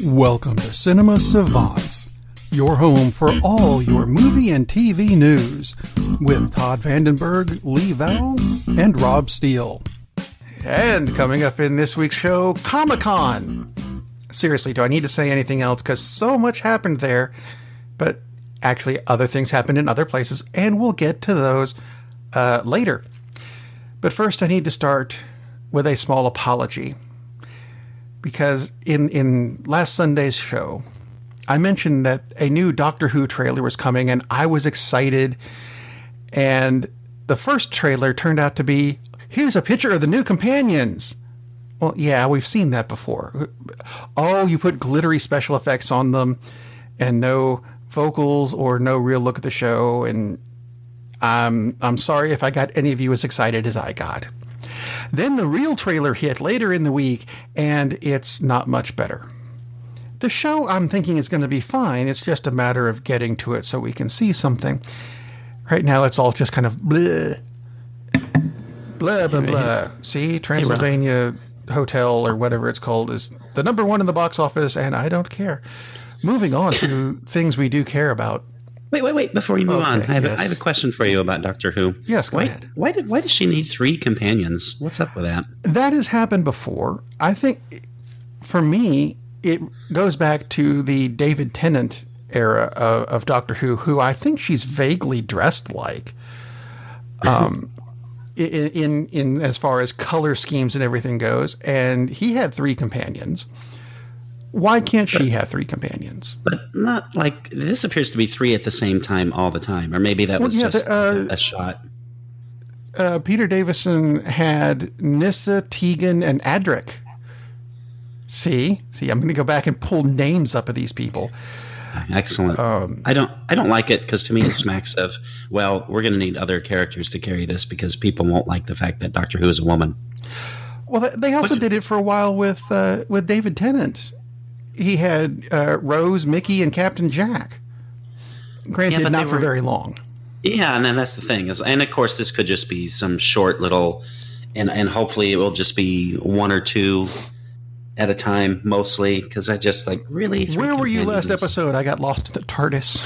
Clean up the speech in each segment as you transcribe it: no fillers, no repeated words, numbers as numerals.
Welcome to Cinema-Savants, your home for all your movie and TV news, with Todd Vandenberg, Lee Vowell, and Rob Steele. And coming up in this week's show, COMICON. Seriously, do I need to say anything else? Because so much happened there, but actually other things happened in other places, and we'll get to those later. But first I need to start with a small apology. Because in last Sunday's show, I mentioned that a new Doctor Who trailer was coming, and I was excited. And the first trailer turned out to be, here's a picture of the new companions. Well, yeah, we've seen that before. Oh, you put glittery special effects on them, and no vocals or no real look at the show. And I'm sorry if I got any of you as excited as I got. Then the real trailer hit later in the week, and it's not much better. The show, I'm thinking, is going to be fine. It's just a matter of getting to it so we can see something. Right now, it's all just kind of blah, blah, blah, blah. See, Transylvania Hotel, or whatever it's called, is the number one in the box office, and I don't care. Moving on to things we do care about. Wait. Before you move on, I have a question for you about Doctor Who. Yes, go ahead. Why does she need 3 companions? What's up with that? That has happened before. I think, for me, it goes back to the David Tennant era of Doctor Who I think she's vaguely dressed like. In as far as color schemes and everything goes, and he had 3 companions. Why can't she have 3 companions? But not like, this appears to be 3 at the same time all the time, or maybe that was just a shot. Peter Davison had Nyssa, Tegan, and Adric. See, I'm going to go back and pull names up of these people. Excellent. I don't like it because to me it smacks of, well, we're going to need other characters to carry this because people won't like the fact that Doctor Who is a woman. Well, they also did it for a while with David Tennant. He had Rose, Mickey, and Captain Jack. Granted, not for very long. Yeah, and then that's the thing. And of course, this could just be some short little, and hopefully it will just be 1 or 2 at a time, mostly, because I just like, really? Where were you last episode? I got lost in the TARDIS.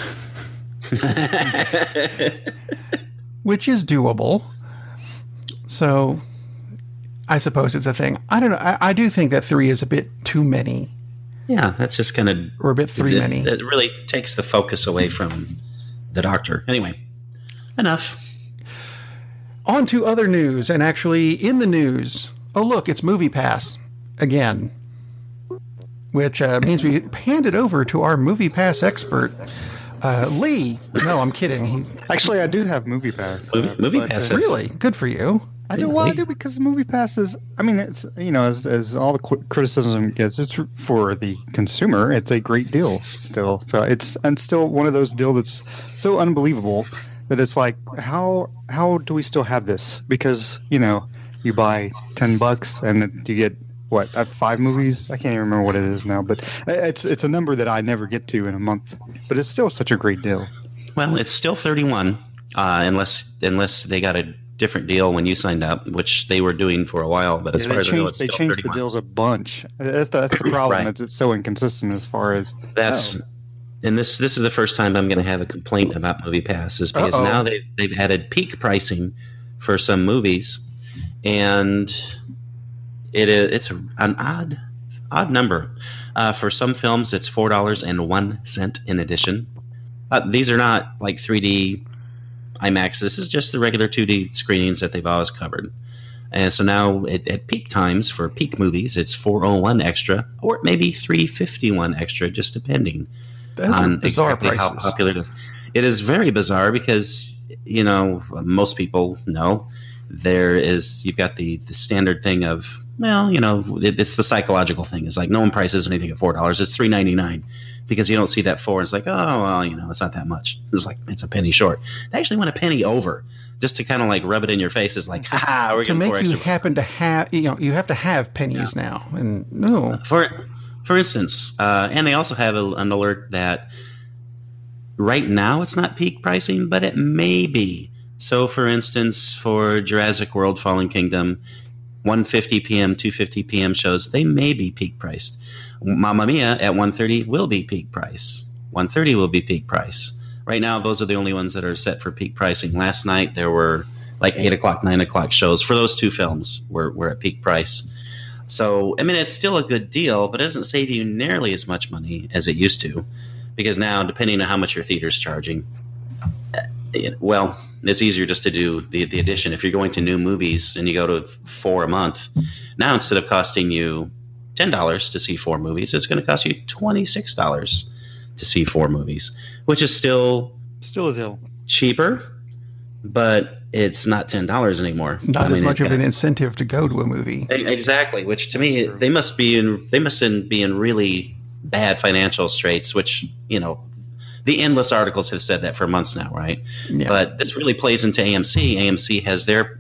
Which is doable. So, I suppose it's a thing. I don't know. I do think that 3 is a bit too many. Yeah, that's just kind of... Or a bit too many. It really takes the focus away from the Doctor. Anyway, enough. On to other news, and actually in the news, oh look, it's Movie Pass again, which means we hand it over to our Movie Pass expert, Lee. No, I'm kidding. Actually, I do have Movie Pass. Movie Pass. Really? Good for you. I do. Well, I do because Movie Pass is. I mean, it's as all the criticism gets, it's for the consumer. It's a great deal still. So it's still one of those deals that's so unbelievable that it's like, how do we still have this? Because you buy $10 and you get what 5 movies. I can't even remember what it is now, but it's a number that I never get to in a month. But it's still such a great deal. Well, it's still 31, unless they got a different deal when you signed up, which they were doing for a while, but as far as I know, it's still 31. They changed the deals a bunch. That's the problem. Right. It's so inconsistent as far as and this is the first time I'm going to have a complaint about Movie Pass, is because now they've added peak pricing for some movies, and it's an odd number. For some films, it's $4.01 in addition. These are not like 3D IMAX. This is just the regular 2D screenings that they've always covered. And so now at peak times for peak movies, it's $4.01 extra, or maybe $3.51 extra, just depending on bizarre exactly prices. How popular it is. It is very bizarre because most people know you've got the standard thing of, well, it's the psychological thing. It's like no one prices anything at $4. It's $3.99. Because you don't see that 4, it's like, oh, well, it's not that much. It's like, it's a penny short. They actually went a penny over, just to kind of like rub it in your face. It's like, we're to getting make 4 you extra happen to have, you have to have pennies now. And no. For instance, and they also have an alert that right now it's not peak pricing, but it may be. So, for instance, for Jurassic World Fallen Kingdom, 1:50 p.m., 2:50 p.m. shows, they may be peak priced. Mamma Mia at 130 will be peak price. 130 will be peak price. Right now, those are the only ones that are set for peak pricing. Last night, there were like 8 o'clock, 9 o'clock shows for those two films were at peak price. So, I mean, it's still a good deal, but it doesn't save you nearly as much money as it used to. Because now, depending on how much your theater's charging, well, it's easier just to do the edition. If you're going to new movies and you go to 4 a month, now instead of costing you $10 to see 4 movies, it's going to cost you $26 to see 4 movies, which is still a deal. Cheaper, but it's not $10 anymore. Not as much of an incentive to go to a movie. Exactly, which to me they must be in really bad financial straits, which, you know, the endless articles have said that for months now, right? Yeah. But this really plays into AMC. AMC has their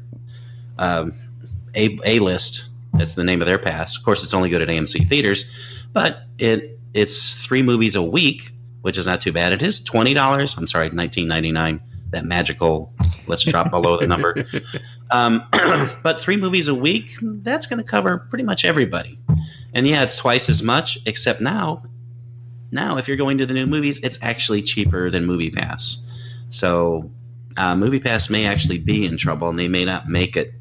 A-list. That's the name of their pass. Of course, it's only good at AMC theaters, but it's 3 movies a week, which is not too bad. It is $20. I'm sorry, $19.99. That magical. Let's drop below the number. But 3 movies a week, that's going to cover pretty much everybody. And yeah, it's twice as much, except now if you're going to the new movies, it's actually cheaper than MoviePass. So MoviePass may actually be in trouble, and they may not make it,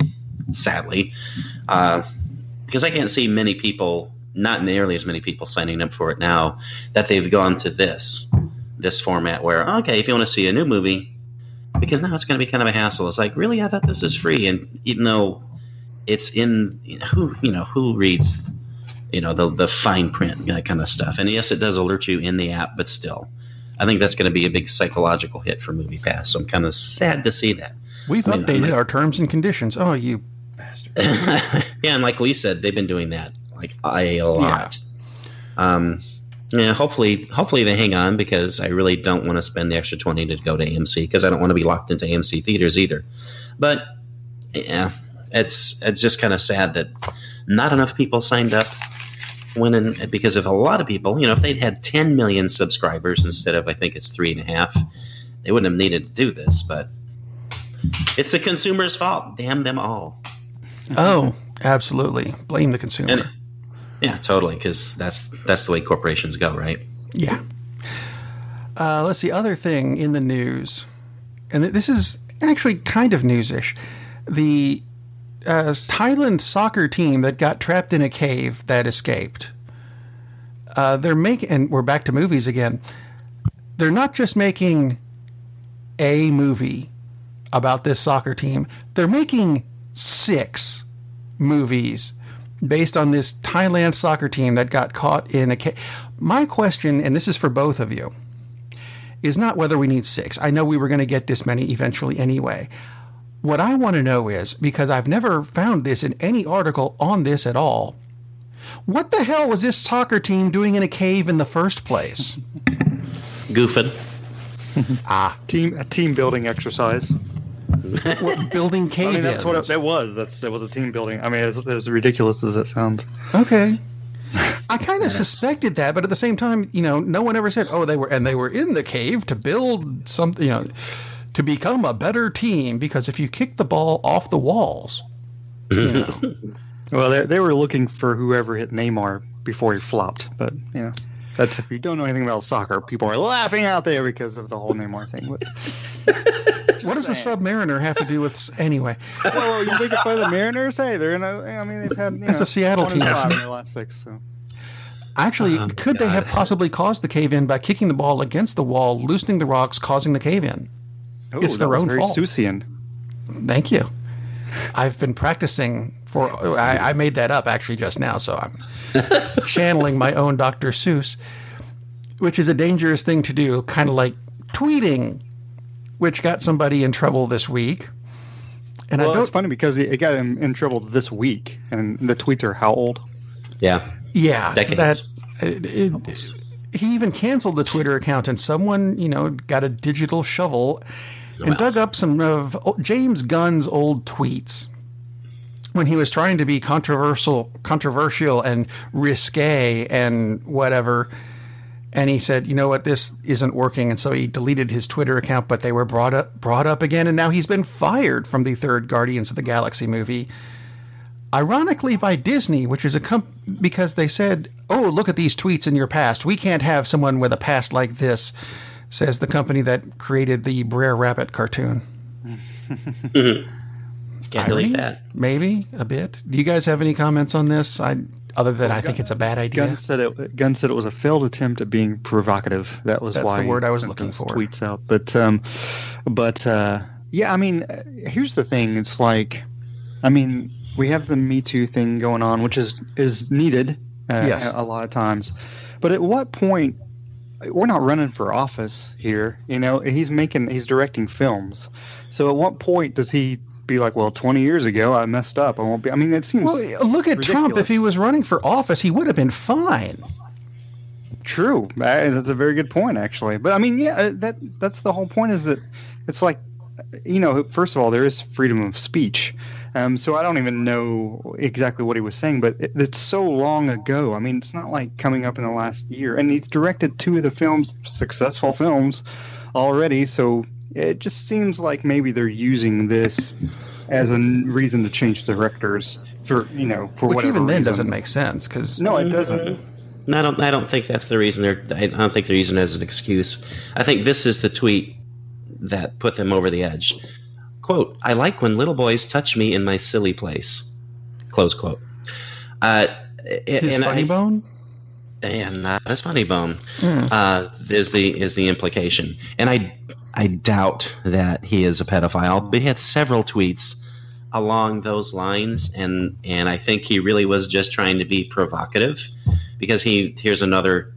sadly, because I can't see many people, not nearly as many people signing up for it now, that they've gone to this format where, okay, if you want to see a new movie, because now it's going to be kind of a hassle. It's like, really, I thought this was free, and even though it's in, who reads, the fine print, that kind of stuff. And yes, it does alert you in the app, but still, I think that's going to be a big psychological hit for MoviePass. So I'm kind of sad to see that. We've updated our terms and conditions. Oh, you bastard! Yeah, and like Lee said, they've been doing that a lot. Yeah. Hopefully they hang on, because I really don't want to spend the extra $20 to go to AMC, because I don't want to be locked into AMC theaters either. But yeah, it's just kind of sad that not enough people signed up. Because if a lot of people, if they'd had 10 million subscribers instead of, I think it's 3.5, they wouldn't have needed to do this. But it's the consumer's fault. Damn them all. Oh, absolutely. Blame the consumer. Yeah, totally, because that's the way corporations go, right? Yeah. Let's see, other thing in the news, and this is actually kind of newsish. The Thailand soccer team that got trapped in a cave that escaped. They're making, and we're back to movies again. They're not just making a movie about this soccer team. They're making 6 movies based on this Thailand soccer team that got caught in a cave. My question, and this is for both of you, is not whether we need 6. I know we were going to get this many eventually anyway. What I want to know is, because I've never found this in any article on this at all, what the hell was this soccer team doing in a cave in the first place? Goofing. A team building exercise. Building cave-ins. I mean, that's what that was. That was a team building. I mean, as ridiculous as it sounds. Okay. I kind of suspected that, but at the same time, no one ever said, they were in the cave to build something, to become a better team, because if you kick the ball off the walls, Well, they were looking for whoever hit Neymar before he flopped, but that's, if you don't know anything about soccer, people are laughing out there because of the whole Neymar thing. What does the Submariner have to do with anyway? Well, you make it fun of the Mariners. Hey, they're in they've had it's a Seattle team. 1-5 in their last 6. So. Actually, could they have possibly caused the cave-in by kicking the ball against the wall, loosening the rocks, causing the cave-in? It's their own fault. Seussian. Thank you. I've been practicing I made that up actually just now, so I'm channeling my own Dr. Seuss, which is a dangerous thing to do, kind of like tweeting, which got somebody in trouble this week. And it's funny because it got him in trouble this week, and the tweets are how old? Yeah. Yeah. Decades. He even canceled the Twitter account, and someone, got a digital shovel and dug up some of James Gunn's old tweets when he was trying to be controversial and risque and whatever. And he said, this isn't working. And so he deleted his Twitter account, but they were brought up again. And now he's been fired from the third Guardians of the Galaxy movie, ironically by Disney, which is because they said, oh, look at these tweets in your past. We can't have someone with a past like this, says the company that created the Brer Rabbit cartoon. Can't delete that. Maybe a bit. Do you guys have any comments on this? Other than I think it's a bad idea. Gunn said it was a failed attempt at being provocative. That's why the word I was looking for. Tweets out, but yeah. I mean, here's the thing. It's like, I mean, we have the Me Too thing going on, which is needed yes. a lot of times. But at what point? We're not running for office here. You know, he's directing films. So at what point does he be like, well, 20 years ago I messed up, I won't be? I mean, it seems look at ridiculous. Trump. If he was running for office, he would have been fine. True. That's a very good point, actually. But I mean, yeah, that's the whole point, is that it's like, you know, first of all, there is freedom of speech. So I don't even know exactly what he was saying, but it's so long ago. I mean, it's not like coming up in the last year. And he's directed 2 of the films, successful films, already. So it just seems like maybe they're using this as a reason to change directors for, you know, for which whatever even then reason. Doesn't make sense. Cause no, it doesn't. No, I don't think that's the reason. I don't think they're using it as an excuse. I think this is the tweet that put them over the edge. Quote, I like when little boys touch me in my silly place. Close quote. His funny bone? And not his funny bone is the implication. And I doubt that he is a pedophile, but he had several tweets along those lines, and I think he really was just trying to be provocative, because here's another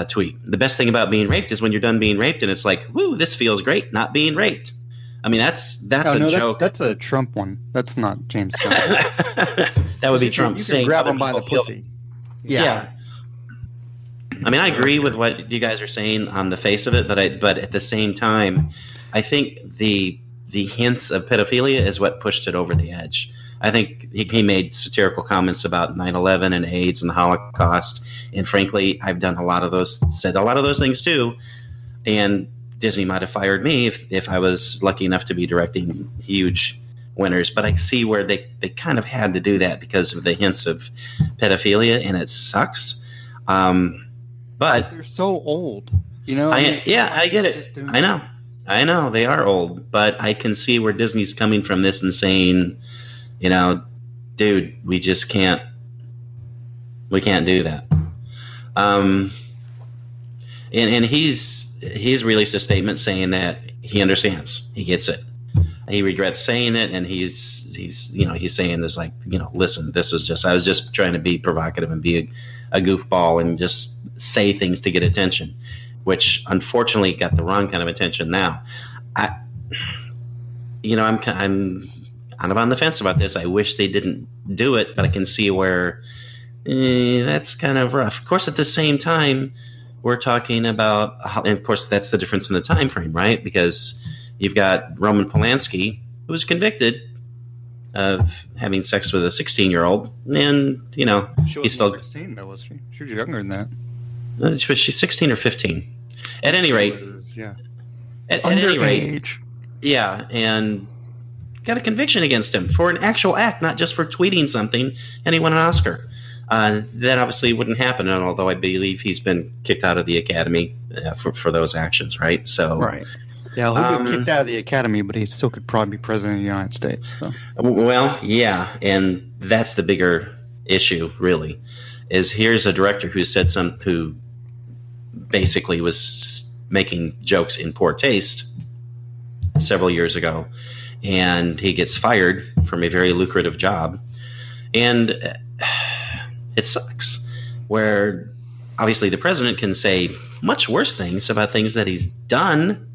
tweet. The best thing about being raped is when you're done being raped and it's like, woo, this feels great, not being raped. I mean, that's joke. That's a Trump one. That's not James Gunn. That would be Trump saying, grab him by the pussy. Yeah. I mean, I agree with what you guys are saying on the face of it, but at the same time, I think the hints of pedophilia is what pushed it over the edge. I think he made satirical comments about 9/11 and AIDS and the Holocaust, and frankly, I've done said a lot of those things too, and Disney might have fired me if I was lucky enough to be directing huge winners. But I see where they kind of had to do that because of the hints of pedophilia, and it sucks. But they're so old, you know. I get it. I know they are old, but I can see where Disney's coming from this and saying, you know, dude, we just can't do that. And he's released a statement saying that he understands, he gets it, he regrets saying it, and he's saying this, like, you know, listen, I was just trying to be provocative and be a goofball and just say things to get attention, which unfortunately got the wrong kind of attention. Now, I'm kind of on the fence about this. I wish they didn't do it, but I can see where that's kind of rough. Of course, at the same time, we're talking about, and of course, that's the difference in the time frame, right? Because you've got Roman Polanski, who was convicted of having sex with a 16-year-old, and, you know, he's still 16, though, was she? She was younger than that. Was she 16 or 15? At any rate, yeah. At any rate, yeah, and got a conviction against him for an actual act, not just for tweeting something, and he won an Oscar. That obviously wouldn't happen, although I believe he's been kicked out of the Academy for those actions, right? So, right. Yeah, he'll get kicked out of the Academy, but he still could probably be president of the United States. So. Well, yeah, and that's the bigger issue, really, is here's a director who basically was making jokes in poor taste several years ago, and he gets fired from a very lucrative job, and it sucks, where obviously the president can say much worse things about things that he's done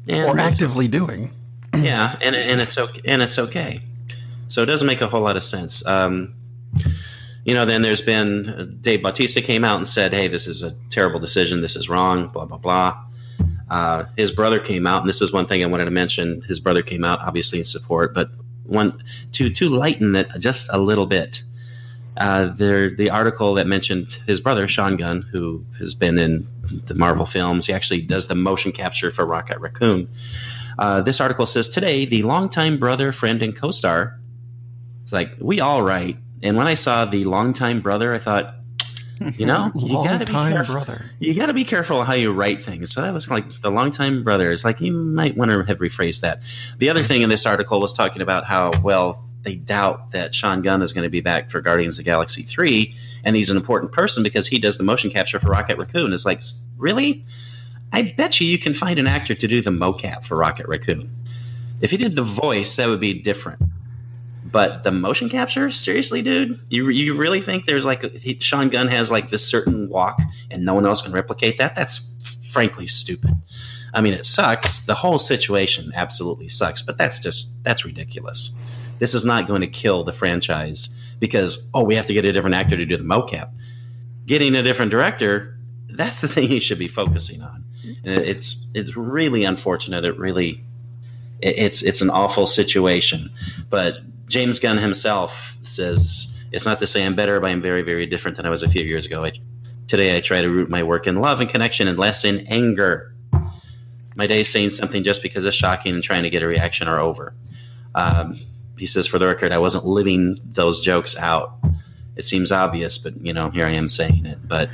or actively doing. Yeah, and it's okay. So it doesn't make a whole lot of sense. You know, then there's been Dave Bautista came out and said, hey, this is a terrible decision. This is wrong, blah, blah, blah. His brother came out, and this is one thing I wanted to mention. His brother came out, obviously, in support, but to lighten it just a little bit. The article that mentioned his brother, Sean Gunn, who has been in the Marvel films. He actually does the motion capture for Rocket Raccoon. This article says, today, the longtime brother, friend, and co-star, it's like, we all write. And when I saw the longtime brother, I thought, You know, you got to be careful. Brother. You got to be careful how you write things. So that was like the longtime brother. It's like you might want to have rephrased that. The other thing in this article was talking about how, well, they doubt that Sean Gunn is going to be back for Guardians of the Galaxy 3, and he's an important person because he does the motion capture for Rocket Raccoon. It's like, really? I bet you can find an actor to do the mocap for Rocket Raccoon. If he did the voice, that would be different. But the motion capture? Seriously, dude? You really think there's like Sean Gunn has like this certain walk and no one else can replicate that? That's frankly stupid. I mean, it sucks. The whole situation absolutely sucks, but that's ridiculous. This is not going to kill the franchise because, we have to get a different actor to do the mocap. Getting a different director, that's the thing he should be focusing on. It's really unfortunate. It's an awful situation. But James Gunn himself says, it's not to say I'm better, but I'm very, very different than I was a few years ago. Today I try to root my work in love and connection and less in anger. My days saying something just because it's shocking and trying to get a reaction are over. He says, for the record, I wasn't living those jokes out. It seems obvious, but, here I am saying it. But,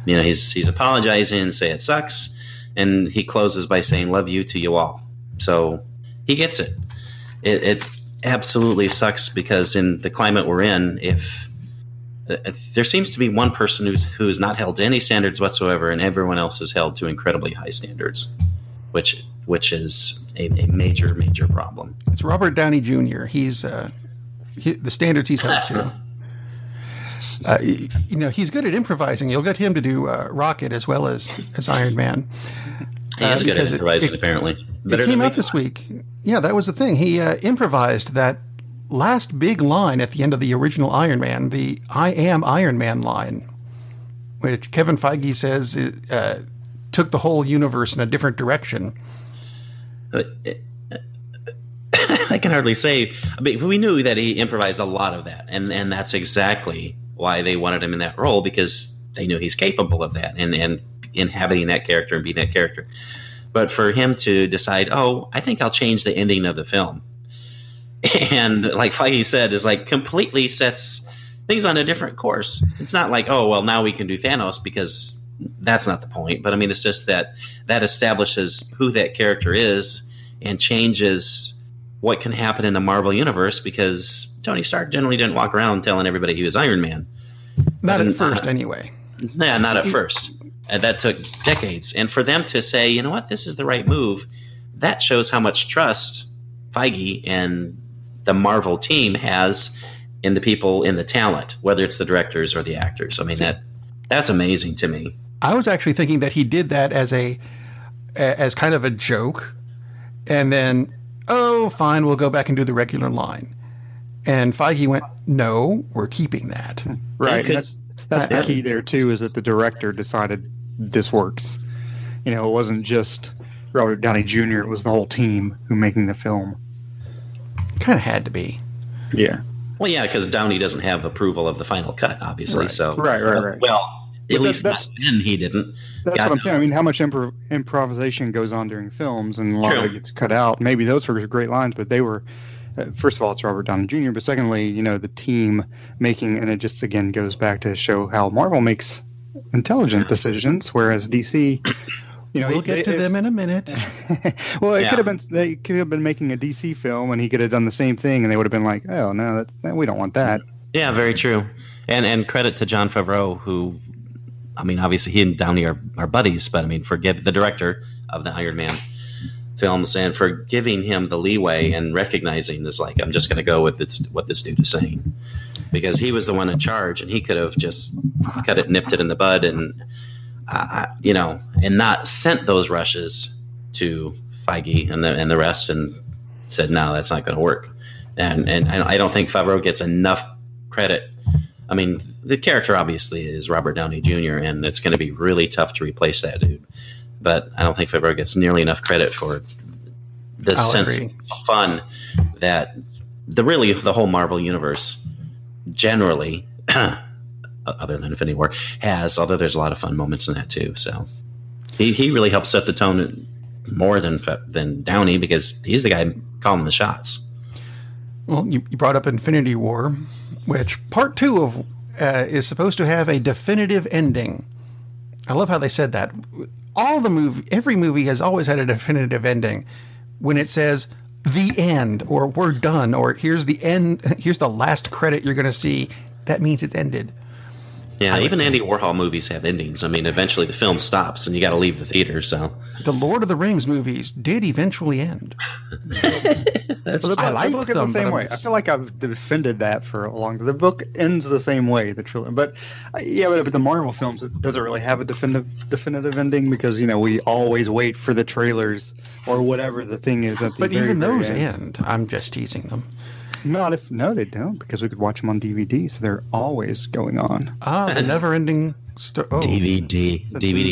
he's apologizing and saying it sucks. And he closes by saying, love you to you all. So he gets it. It absolutely sucks because in the climate we're in, if there seems to be one person who's not held to any standards whatsoever and everyone else is held to incredibly high standards, which is a major, major problem. It's Robert Downey Jr. He's the standards he's held to. He's good at improvising. You'll get him to do Rocket as well as Iron Man. He is good at improvising, apparently. It came out this week. Yeah, that was the thing. He improvised that last big line at the end of the original Iron Man, the I am Iron Man line, which Kevin Feige says took the whole universe in a different direction. I can hardly say. I mean, we knew that he improvised a lot of that, and that's exactly why they wanted him in that role, because they knew he's capable of that and inhabiting that character and being that character. But for him to decide, I think I'll change the ending of the film, and like Feige said, is like completely sets things on a different course. It's not like, now we can do Thanos, because that's not the point. But I mean, it's just that establishes who that character is and changes what can happen in the Marvel universe, because Tony Stark generally didn't walk around telling everybody he was Iron Man. Not at first, anyway. Yeah, not at first. And that took decades. And for them to say, you know what, this is the right move, that shows how much trust Feige and the Marvel team has in the people, in the talent, whether it's the directors or the actors. I mean, that's amazing to me. I was actually thinking that he did that as kind of a joke, and then, fine, we'll go back and do the regular line. And Feige went, no, we're keeping that. Right. That's the key there, too, is that the director decided this works. It wasn't just Robert Downey Jr., it was the whole team who making the film. Kind of had to be. Yeah. Well, yeah, because Downey doesn't have approval of the final cut, obviously. Right. So, Right. Well, at least back then he didn't. That's what I'm saying. I mean, how much improvisation goes on during films, and a lot of it gets cut out. Maybe those were great lines, but they were, first of all, it's Robert Downey Jr., but secondly, the team making, and it just, again, goes back to show how Marvel makes intelligent decisions, whereas DC... we'll get to them in a minute. Well, they could have been making a DC film, and he could have done the same thing, and they would have been like, "Oh no, we don't want that." Yeah, very true. And credit to Jon Favreau, who, I mean, obviously he and Downey are buddies, but I mean, the director of the Iron Man films, and for giving him the leeway and recognizing this, like, I'm just going to go with what this dude is saying, because he was the one in charge, and he could have just nipped it in the bud, and. And not sent those rushes to Feige and the rest, and said, no, that's not going to work. And I don't think Favreau gets enough credit. I mean, the character obviously is Robert Downey Jr., and it's going to be really tough to replace that dude. But I don't think Favreau gets nearly enough credit for the sense of fun that the whole Marvel universe generally other than Infinity War, has, although there's a lot of fun moments in that too. So he really helps set the tone more than Downey, because he's the guy calling the shots. Well, you brought up Infinity War, which part 2 of is supposed to have a definitive ending. I love how they said that. Every movie has always had a definitive ending. When it says the end, or we're done, or here's the end, here's the last credit you're going to see, that means it's ended. Yeah, even Andy Warhol movies have endings. I mean, eventually the film stops and you got to leave the theater. So the Lord of the Rings movies did eventually end. I like them the same way. I feel like I've defended that for a long time. The book ends the same way, the trilogy. But but the Marvel films, it doesn't really have a definitive ending because we always wait for the trailers or whatever the thing is at the But very, even those very end. end. I'm just teasing them. No, they don't, because we could watch them on DVD, so they're always going on. The never-ending DVD.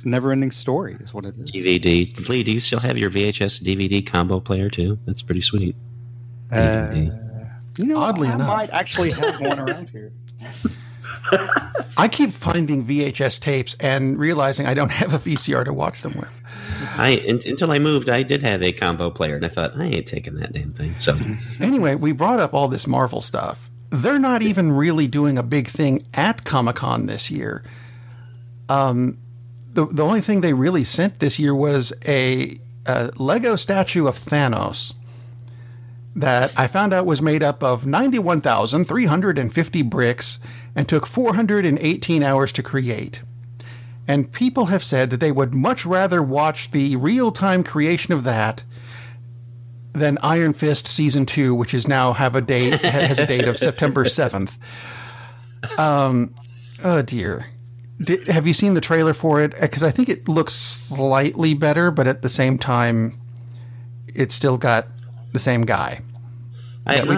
Never-ending story is what it is. DVD. Lee, do you still have your VHS DVD combo player too? That's pretty sweet. Oddly enough, I might actually have one around here. I keep finding VHS tapes and realizing I don't have a VCR to watch them with. Until I moved, I did have a combo player, and I thought, I ain't taking that damn thing. So anyway, we brought up all this Marvel stuff. They're not even really doing a big thing at Comic-Con this year. The only thing they really sent this year was a Lego statue of Thanos that I found out was made up of 91,350 bricks and took 418 hours to create. And people have said that they would much rather watch the real-time creation of that than Iron Fist Season 2, which is now has a date of September 7th. Oh, dear. Have you seen the trailer for it? Because I think it looks slightly better, but at the same time, it's still got the same guy. I've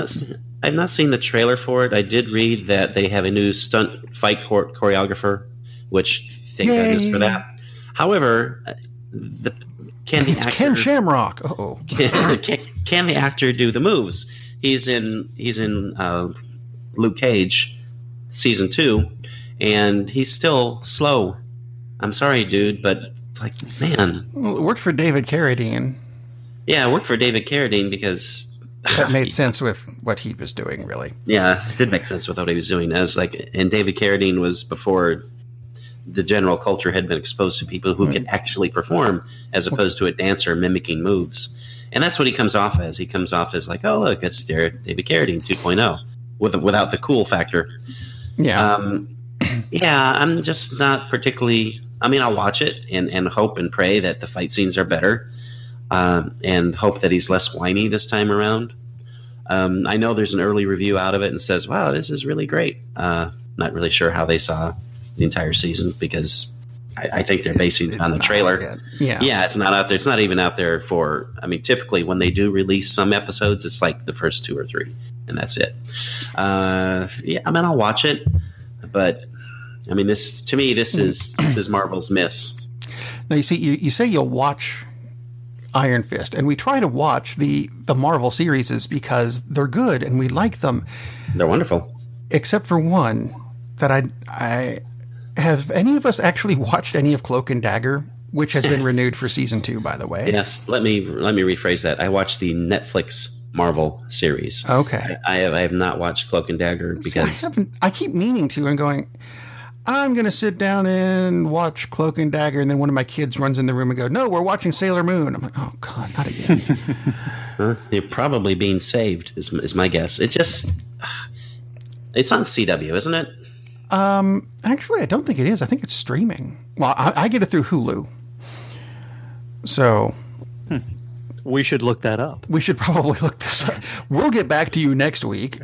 not seen the trailer for it. I did read that they have a new stunt fight choreographer, which... Thank goodness for that. However, Ken Shamrock. Uh-oh. Can the actor do the moves? He's in Luke Cage season 2, and he's still slow. I'm sorry, dude, but man. Well, it worked for David Carradine. Yeah, it worked for David Carradine because that made sense with what he was doing, really. Yeah, it did make sense with what he was doing. I was and David Carradine was before the general culture had been exposed to people who could actually perform as opposed to a dancer mimicking moves. And that's what he comes off as. He comes off as oh, look, it's David Carradine 2.0 without the cool factor. Yeah. I'm just not particularly... I mean, I'll watch it and hope and pray that the fight scenes are better and hope that he's less whiny this time around. I know there's an early review out of it and says, wow, this is really great. Not really sure how they saw the entire season because I think they're basing it on the trailer. Yeah, it's not out there. It's not even out there for. I mean, typically when they do release some episodes, it's like the first 2 or 3, and that's it. I mean, I'll watch it, but I mean, this is Marvel's miss. Now you see, you say you'll watch Iron Fist, and we try to watch the Marvel series because they're good and we like them. They're wonderful, except for one that I have any of us actually watched any of Cloak and Dagger, which has been renewed for season 2, by the way? Yes. Let me rephrase that. I watched the Netflix Marvel series. Okay. I have not watched Cloak and Dagger because I keep meaning to and going, I'm going to sit down and watch Cloak and Dagger, and then one of my kids runs in the room and goes, no, we're watching Sailor Moon. I'm like, oh, God, not again. You're probably being saved, is my guess. It's on CW, isn't it? Actually, I don't think it is. I think it's streaming. Well, I get it through Hulu. So... We should look that up. We should probably look this up. We'll get back to you next week.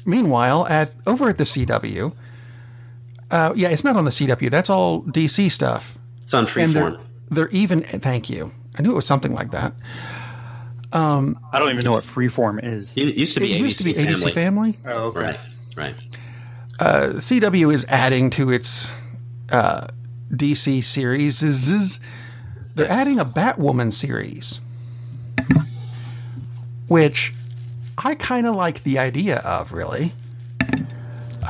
Meanwhile, over at the CW... it's not on the CW. That's all DC stuff. It's on Freeform. They're even... Thank you. I knew it was something like that. I don't even know what Freeform is. It used to be ABC Family. Oh, okay. Right. CW is adding to its DC series. They're adding a Batwoman series, which I kind of like the idea of, really.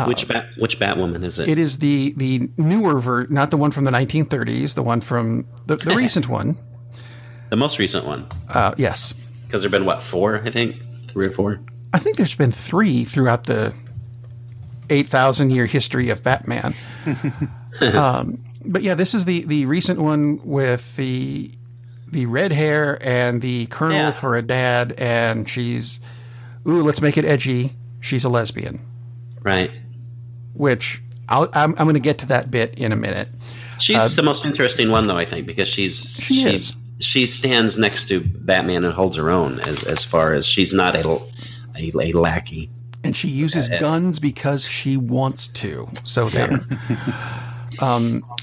Which Batwoman is it? It is the newer version, not the one from the 1930s, the one from the recent one. The most recent one? Yes. Because there have been, 4, I think? 3 or 4? I think there's been 3 throughout the 8,000-year history of Batman. But yeah, this is the recent one with the red hair and the colonel for a dad, and she's, let's make it edgy. She's a lesbian. Right. Which I'm going to get to that bit in a minute. She's the most interesting one, though, I think, because she stands next to Batman and holds her own as far as she's not a lackey. And she uses guns because she wants to. So there.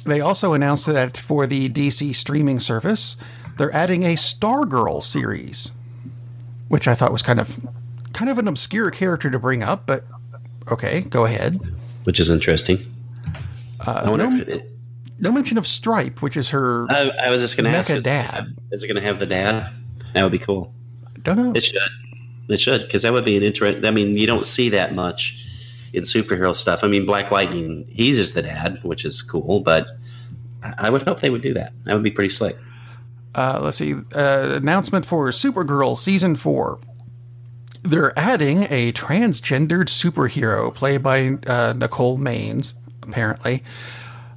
They also announced that for the DC streaming service, they're adding a Stargirl series, which I thought was kind of an obscure character to bring up, but okay, go ahead. Which is interesting. No mention of Stripe, which is her. I was just going to ask. Dad. Is it going to have the dad? That would be cool. Don't know. It should, because that would be an interest. I mean, you don't see that much in superhero stuff. I mean, Black Lightning, he's just the dad, which is cool, but I would hope they would do that. That would be pretty slick. Let's see. Announcement for Supergirl Season 4. They're adding a transgendered superhero played by Nicole Maines, apparently,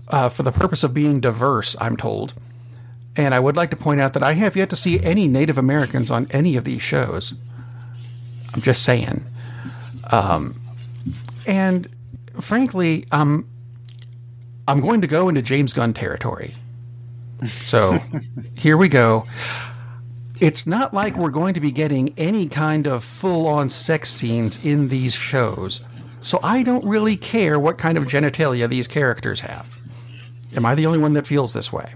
for the purpose of being diverse, I'm told. And I would like to point out that I have yet to see any Native Americans on any of these shows. I'm just saying. And frankly, I'm going to go into James Gunn territory. So here we go. It's not like we're going to be getting any kind of full-on sex scenes in these shows. So I don't really care what kind of genitalia these characters have. Am I the only one that feels this way?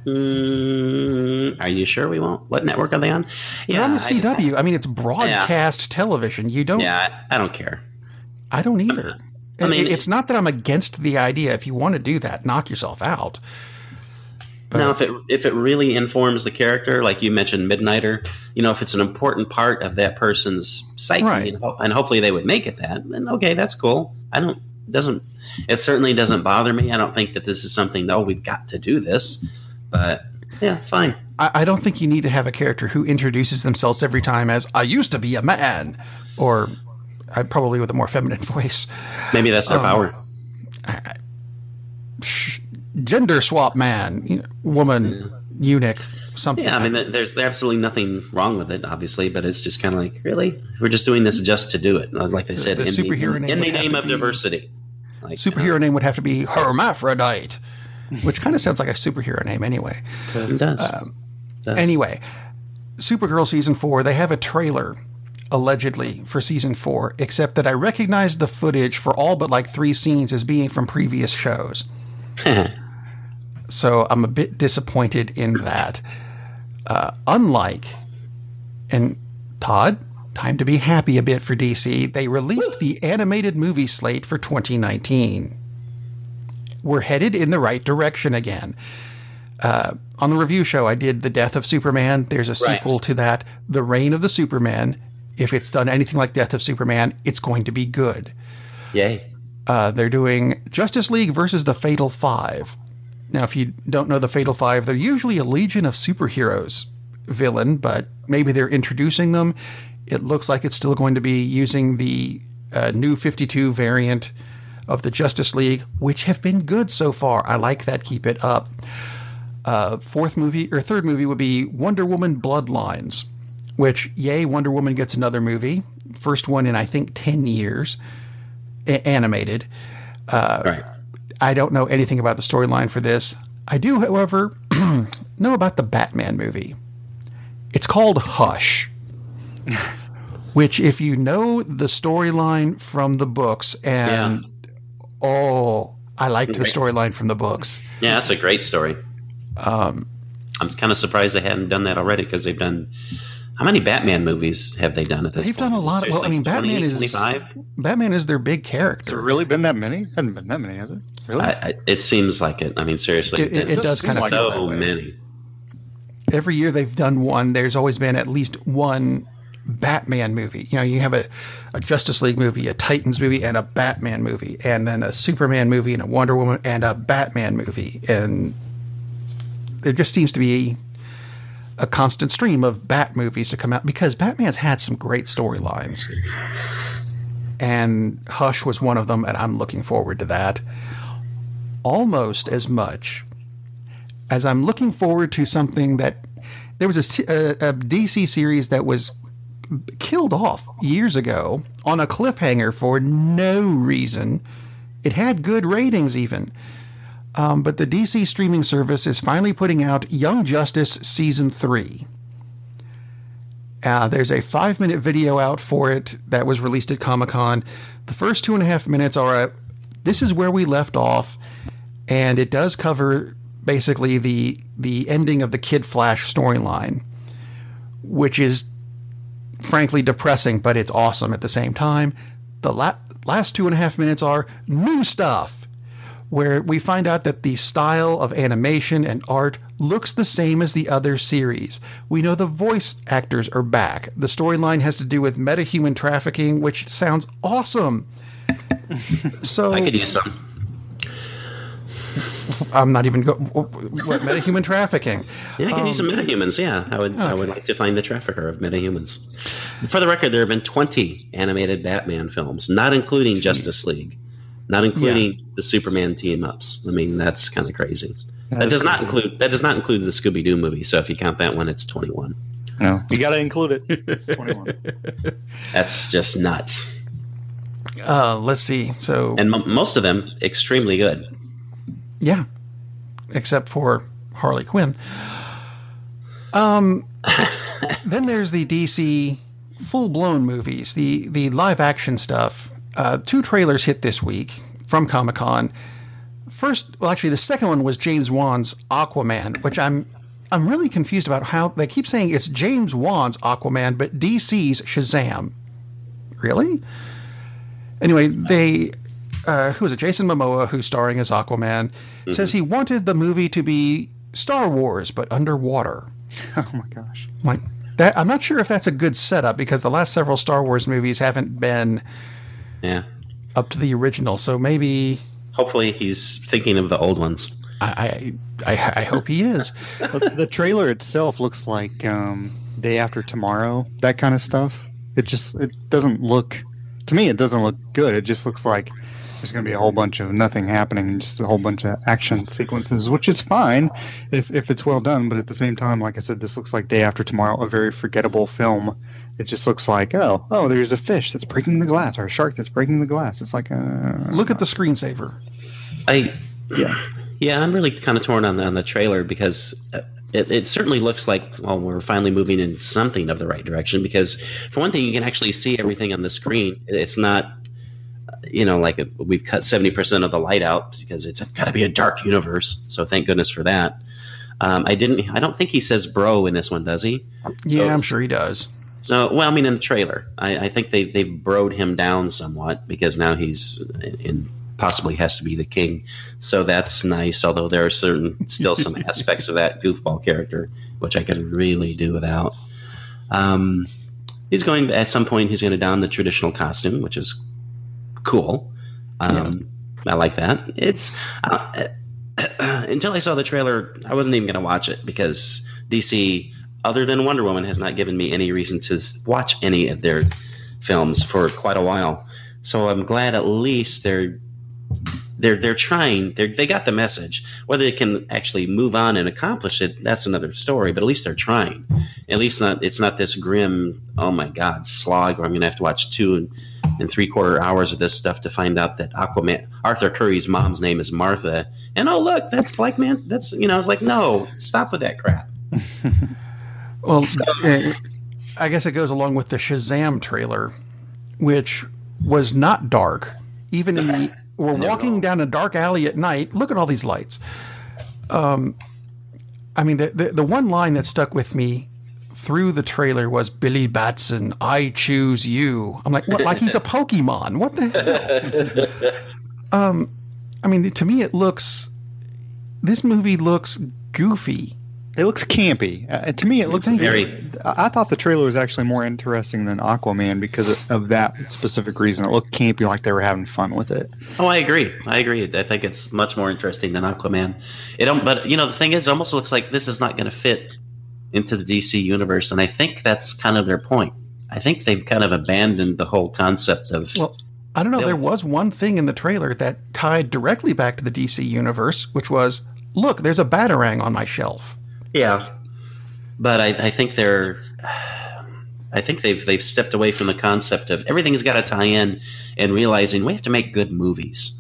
Are you sure we won't? What network are they on? They're on the CW. I mean, it's broadcast television. You don't. Yeah, I don't care. I don't either. I mean, it's not that I'm against the idea. If you want to do that, knock yourself out. But, now, if it really informs the character, like you mentioned, Midnighter, if it's an important part of that person's psyche, right, and hopefully they would make it that, then okay, that's cool. It certainly doesn't bother me. I don't think that this is something, we've got to do this. But, yeah, fine. I don't think you need to have a character who introduces themselves every time as, I used to be a man, or probably with a more feminine voice. Maybe that's their power. Gender swap man, woman, eunuch, something. Yeah, I mean, there's absolutely nothing wrong with it, obviously, but it's just kind of like, really? We're just doing this just to do it. Like they said, the superhero name in the name of diversity. Like, superhero name would have to be Hermaphrodite, which kind of sounds like a superhero name anyway. It does. Anyway, Supergirl Season 4, they have a trailer, allegedly, for Season 4, except that I recognize the footage for all but like 3 scenes as being from previous shows. So I'm a bit disappointed in that. Unlike, and Todd, time to be happy a bit for DC, they released the animated movie slate for 2019. We're headed in the right direction again. On the review show, I did The Death of Superman. There's a sequel to that, The Reign of the Superman. If it's done anything like Death of Superman, it's going to be good. Yay. They're doing Justice League versus the Fatal Five. Now, if you don't know the Fatal Five, they're usually a Legion of Superheroes villain, but maybe they're introducing them. It looks like it's still going to be using the new 52 variant of the Justice League, which have been good so far. I like that. Keep it up. Third movie would be Wonder Woman Bloodlines, which, yay, Wonder Woman gets another movie. First one in, I think, 10 years. Animated. Right. I don't know anything about the storyline for this. I do, however, know about the Batman movie. It's called Hush, which, if you know the storyline from the books, and I liked the storyline from the books. Yeah, that's a great story. I'm kind of surprised they hadn't done that already, because they've done. How many Batman movies have they done at this point? They've done a lot. Seriously, well, I mean, 25? Batman is their big character. Has there really been that many? Hasn't been that many, has it? Really? It seems like it. I mean, seriously. It does kind of feel so many. Every year they've done one. There's always been at least one Batman movie. You have a Justice League movie, a Titans movie, and a Batman movie, and then a Superman movie, and a Wonder Woman, and a Batman movie. And there just seems to be a constant stream of Bat movies to come out, because Batman's had some great storylines. and Hush was one of them, and I'm looking forward to that almost as much as I'm looking forward to something that there was a DC series that was killed off years ago on a cliffhanger for no reason. It had good ratings even. But the DC streaming service is finally putting out Young Justice Season 3. There's a 5-minute video out for it that was released at Comic-Con. The first 2.5 minutes are this is where we left off, and it does cover basically the ending of the Kid Flash storyline, which is frankly depressing, but it's awesome at the same time. The last 2.5 minutes are new stuff, where we find out that the style of animation and art looks the same as the other series. We know the voice actors are back. The storyline has to do with metahuman trafficking, which sounds awesome. So I could use some. I'm not even what metahuman trafficking. Yeah, I can use some metahumans. Yeah, I would like to find the trafficker of metahumans. For the record, there have been 20 animated Batman films, not including Justice League, not including the Superman team-ups. I mean, that's kind of crazy. That does not include the Scooby-Doo movie. So if you count that one, it's 21. No, you got to include it. It's 21. That's just nuts. Let's see. So, and most of them extremely good. Yeah, except for Harley Quinn. Then there's the DC full-blown movies, the live-action stuff. 2 trailers hit this week from Comic-Con. The second one was James Wan's Aquaman, which I'm really confused about how they keep saying it's James Wan's Aquaman, but DC's Shazam. Really? Anyway, who is it? Jason Momoa, who's starring as Aquaman, says he wanted the movie to be Star Wars, but underwater. Oh my gosh! I'm not sure if that's a good setup, because the last several Star Wars movies haven't been up to the original. So maybe. Hopefully, he's thinking of the old ones. I hope he is. The trailer itself looks like Day After Tomorrow, that kind of stuff. It doesn't look. To me, it doesn't look good. It just looks like there's going to be a whole bunch of nothing happening and just a whole bunch of action sequences, which is fine if it's well done. But at the same time, like I said, this looks like Day After Tomorrow, a very forgettable film. It just looks like, oh, there's a fish that's breaking the glass, or a shark that's breaking the glass. It's like, look at the screensaver. I'm really kind of torn on the trailer, because it certainly looks like, well, we're finally moving in something of the right direction, because for one thing, you can actually see everything on the screen. It's not, like we've cut 70% of the light out, because it's got to be a dark universe. So thank goodness for that. I don't think he says bro in this one, does he? Yeah, I'm sure he does. So, well, I mean, in the trailer, I think they've broed him down somewhat, because now he's possibly has to be the king. So that's nice, although there are still some aspects of that goofball character, which I could really do without. At some point, he's going to don the traditional costume, which is cool. I like that. It's until I saw the trailer, I wasn't even going to watch it, because DC, other than Wonder Woman, has not given me any reason to watch any of their films for quite a while. So I'm glad at least they're trying. They got the message. Whether they can actually move on and accomplish it, that's another story. But at least they're trying. At least it's not this grim, oh my God, slog where I'm going to have to watch 2 3/4 hours of this stuff to find out that Aquaman, Arthur Curry's mom's name is Martha, and oh look, that's Black Man. That's I was like, no, stop with that crap. Well, I guess it goes along with the Shazam trailer, which was not dark. Even we're walking down a dark alley at night. Look at all these lights. I mean, the one line that stuck with me through the trailer was Billy Batson, I choose you. I'm like, what? Like he's a Pokemon. What the hell? I mean, to me, this movie looks goofy. It looks campy. To me, it looks very. I thought the trailer was actually more interesting than Aquaman because of that specific reason. It looked campy, like they were having fun with it. Oh, I agree. I think it's much more interesting than Aquaman. But the thing is, it almost looks like this is not going to fit into the DC universe, and I think that's kind of their point. I think they've kind of abandoned the whole concept of I don't know. There was one thing in the trailer that tied directly back to the DC universe, which was, look, there's a Batarang on my shelf. Yeah, but I think they've stepped away from the concept of everything's got to tie in, and realizing we have to make good movies,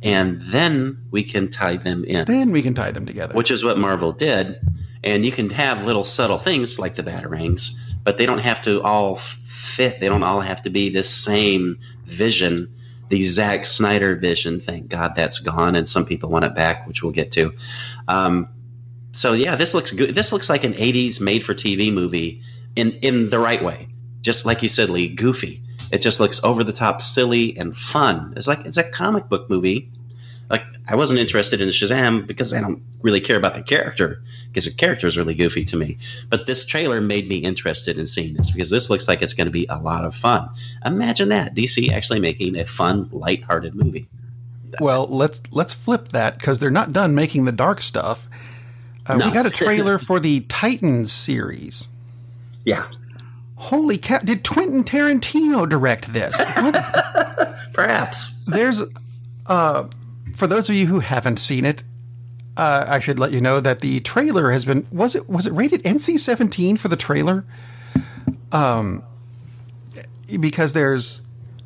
and then we can tie them in. Then we can tie them together, which is what Marvel did. And you can have little subtle things like the Batarangs, but they don't have to all fit. They don't all have to be this same vision, the Zack Snyder vision. Thank God that's gone, and some people want it back, which we'll get to. So yeah, this looks good. This looks like an 80s made-for-TV movie in the right way. Just like you said, Lee, goofy. It just looks over the top, silly, and fun. It's a comic book movie. Like, I wasn't interested in Shazam because I don't really care about the character, because the character is really goofy to me. But this trailer made me interested in seeing this, because this looks like it's going to be a lot of fun. Imagine that, DC actually making a fun, lighthearted movie. Well, let's flip that, because they're not done making the dark stuff. No. We got a trailer for the Titans series. Yeah. Holy cow! Did Quentin Tarantino direct this? Perhaps. There's, for those of you who haven't seen it, I should let you know that the trailer has been was it rated NC-17 for the trailer? Because there's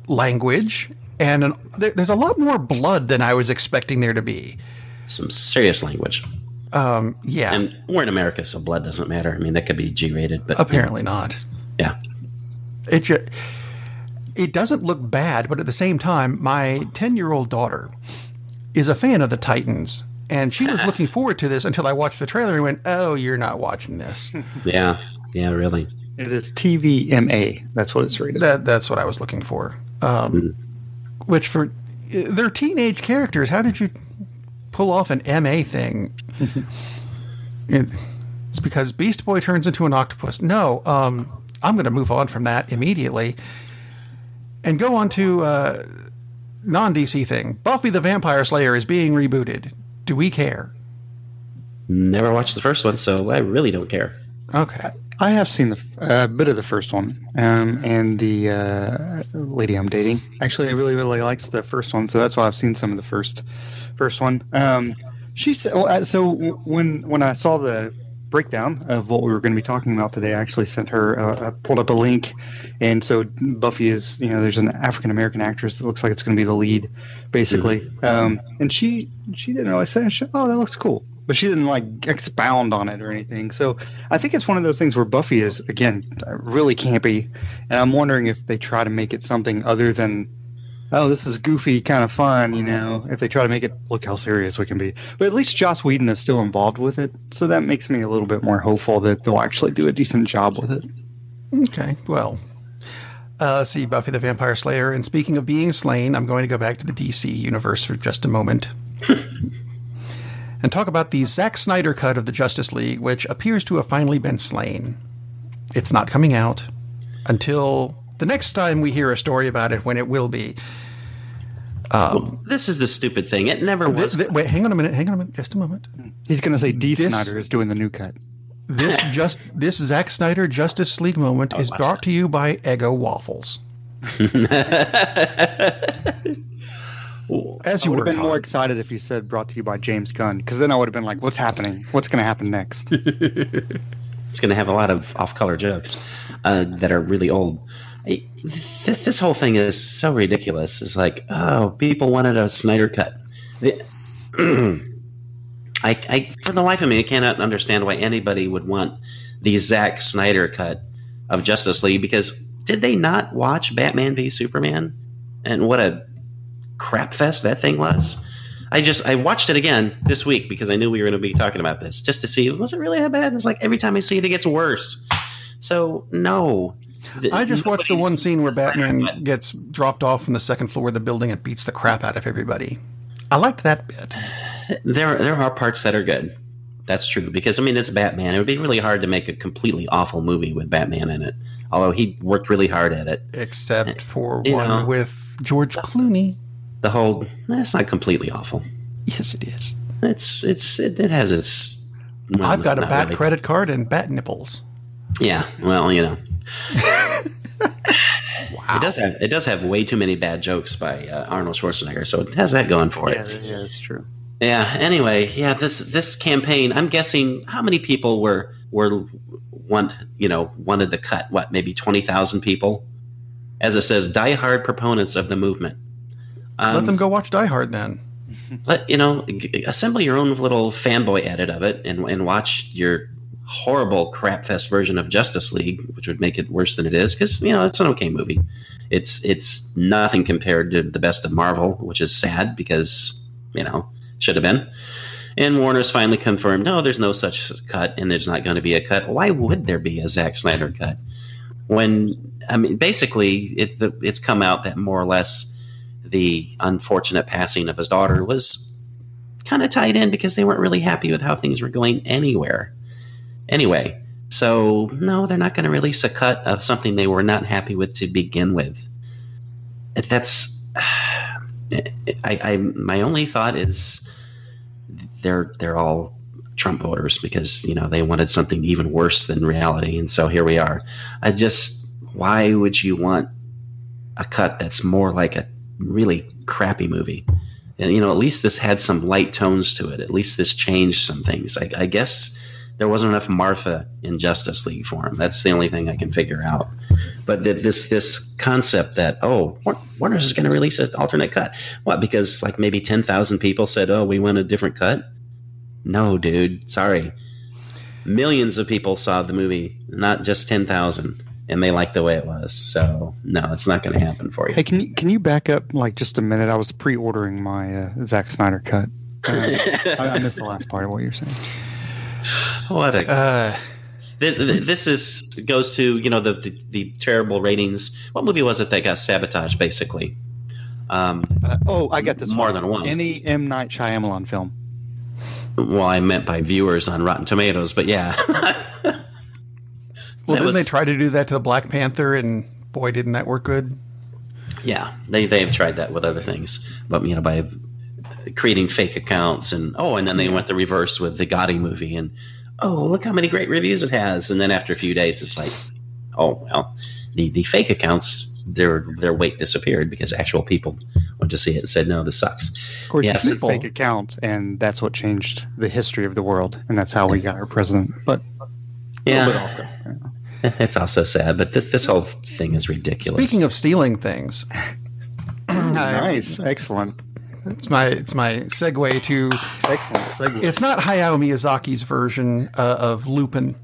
language and there's a lot more blood than I was expecting there to be. Some serious language. Yeah. And we're in America, so blood doesn't matter. I mean, that could be G-rated, but apparently not. Yeah. It doesn't look bad, but at the same time, my 10-year-old daughter is a fan of the Titans, and she was looking forward to this until I watched the trailer and went, "Oh, you're not watching this." Yeah, really. It is TVMA. That's what it's rated. That's what I was looking for. Which for they're teenage characters. How did you pull off an MA thing? It's because Beast Boy turns into an octopus. No, I'm going to move on from that immediately and go on to non-DC thing. Buffy the Vampire Slayer is being rebooted. Do we care? Never watched the first one, so I really don't care. Okay. I have seen a bit of the first one, and the lady I'm dating actually really likes the first one, so that's why I've seen some of the first one. She said, so when I saw the breakdown of what we were going to be talking about today, I actually sent her, I pulled up a link, and so Buffy is, there's an African American actress that looks like it's going to be the lead, basically, and she didn't really say, "Oh, that looks cool." But she didn't expound on it or anything. So I think it's one of those things where Buffy is, again, really campy. And I'm wondering if they try to make it something other than, oh, this is goofy, kind of fun, if they try to make it look how serious we can be. But at least Joss Whedon is still involved with it. So that makes me a little bit more hopeful that they'll actually do a decent job with it. Okay, well, let's see, Buffy the Vampire Slayer. And speaking of being slain, I'm going to go back to the DC universe for just a moment. And talk about the Zack Snyder cut of the Justice League, which appears to have finally been slain. It's not coming out until the next time we hear a story about it, when it will be. This is the stupid thing. It never was. Wait, hang on a minute, just a moment. He's going to say Snyder is doing the new cut. This Zack Snyder Justice League moment is brought to you by Eggo Waffles. As you would have been Todd. more excited if you said brought to you by James Gunn, because then I would have been like, what's happening? What's going to happen next? It's going to have a lot of off-color jokes that are really old. This whole thing is so ridiculous. It's like, oh, people wanted a Snyder cut. I for the life of me, I cannot understand why anybody would want the Zack Snyder cut of Justice League, because did they not watch Batman v Superman? And what a crap fest that thing was. I watched it again this week because I knew we were going to be talking about this, just to see, was it really that bad? It's like every time I see it, it gets worse. So no. I just watched the one scene where Batman gets dropped off from the second floor of the building and beats the crap out of everybody. I liked that bit. There are parts that are good. That's true, because it's Batman. It would be really hard to make a completely awful movie with Batman in it. Although he worked really hard at it. Except for one with George Clooney. The whole, it's not completely awful. Yes, it is. It has its. Well, I've got a bat really. credit card and bat nipples. Yeah, well, Wow. It does have way too many bad jokes by Arnold Schwarzenegger, so it has that going for it. Yeah, that's true. Yeah. Anyway, this campaign. I'm guessing how many people wanted the cut. What, maybe 20,000 people? As it says, diehard proponents of the movement. Let them go watch Die Hard then. Assemble your own little fanboy edit of it and watch your horrible crapfest version of Justice League, which would make it worse than it is, because it's an okay movie. It's nothing compared to the best of Marvel, which is sad because should have been. And Warner's finally confirmed, no, there's no such cut, and there's not going to be a cut. Why would there be a Zack Snyder cut? Basically, it's come out that more or less the unfortunate passing of his daughter was kind of tied in because they weren't really happy with how things were going anyway. So no, they're not going to release a cut of something they were not happy with to begin with. My only thought is they're all Trump voters because they wanted something even worse than reality, and so here we are. Why would you want a cut that's more like a really crappy movie? And at least this had some light tones to it. At least this changed some things. I guess there wasn't enough Martha in Justice League for him. That's the only thing I can figure out. But this concept that Warner's is going to release an alternate cut. What? Because maybe 10,000 people said, "Oh, we want a different cut." No, dude. Sorry. Millions of people saw the movie, not just 10,000. And they liked the way it was. So, no, it's not going to happen for you. Hey, can you back up just a minute? I was pre-ordering my Zack Snyder cut. I missed the last part of what you're saying. What this goes to the terrible ratings. What movie was it that got sabotaged? Basically, I got this more than one. Any M. Night Shyamalan film. Well, I meant by viewers on Rotten Tomatoes, but yeah. Well, didn't they try to do that to the Black Panther, and boy, didn't that work good? Yeah, they have tried that with other things, but by creating fake accounts and then they went the reverse with the Gotti movie and look how many great reviews it has, and then after a few days it's like, the fake accounts their weight disappeared because actual people went to see it and said, no, this sucks. Of course, you said fake accounts, and that's what changed the history of the world, and that's how we got our president. But it's also sad, but this whole thing is ridiculous. Speaking of stealing things, nice, excellent. It's my segue to excellent segue. It's not Hayao Miyazaki's version of Lupin.